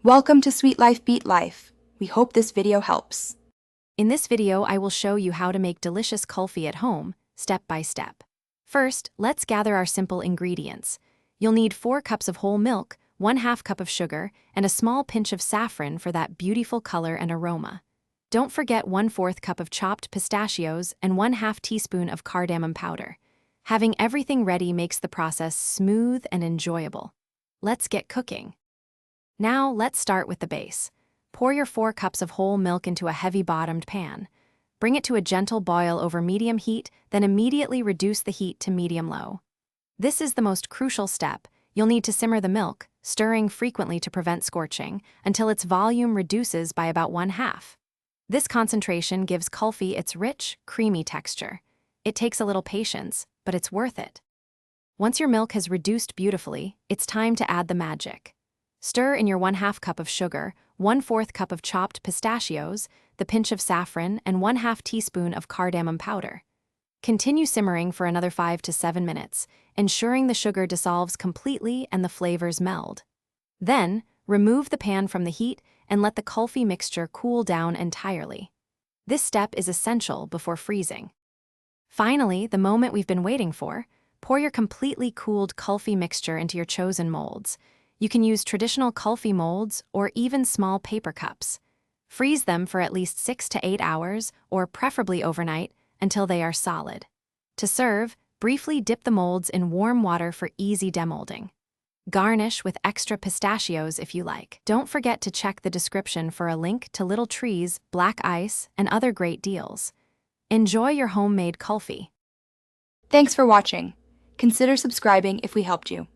Welcome to Sweet Life Beat Life. We hope this video helps. In this video, I will show you how to make delicious kulfi at home, step by step. First, let's gather our simple ingredients. You'll need 4 cups of whole milk, 1/2 cup of sugar, and a small pinch of saffron for that beautiful color and aroma. Don't forget 1/4 cup of chopped pistachios and 1/2 teaspoon of cardamom powder. Having everything ready makes the process smooth and enjoyable. Let's get cooking. Now, let's start with the base. Pour your 4 cups of whole milk into a heavy-bottomed pan. Bring it to a gentle boil over medium heat, then immediately reduce the heat to medium-low. This is the most crucial step. You'll need to simmer the milk, stirring frequently to prevent scorching, until its volume reduces by about 1/2. This concentration gives kulfi its rich, creamy texture. It takes a little patience, but it's worth it. Once your milk has reduced beautifully, it's time to add the magic. Stir in your 1/2 cup of sugar, 1/4 cup of chopped pistachios, the pinch of saffron, and 1/2 teaspoon of cardamom powder. Continue simmering for another 5 to 7 minutes, ensuring the sugar dissolves completely and the flavors meld. Then, remove the pan from the heat and let the kulfi mixture cool down entirely. This step is essential before freezing. Finally, the moment we've been waiting for, pour your completely cooled kulfi mixture into your chosen molds. You can use traditional kulfi molds or even small paper cups. Freeze them for at least 6 to 8 hours, or preferably overnight, until they are solid. To serve, briefly dip the molds in warm water for easy demolding. Garnish with extra pistachios if you like. Don't forget to check the description for a link to little trees, black ice, and other great deals. Enjoy your homemade kulfi. Thanks for watching. Consider subscribing if we helped you.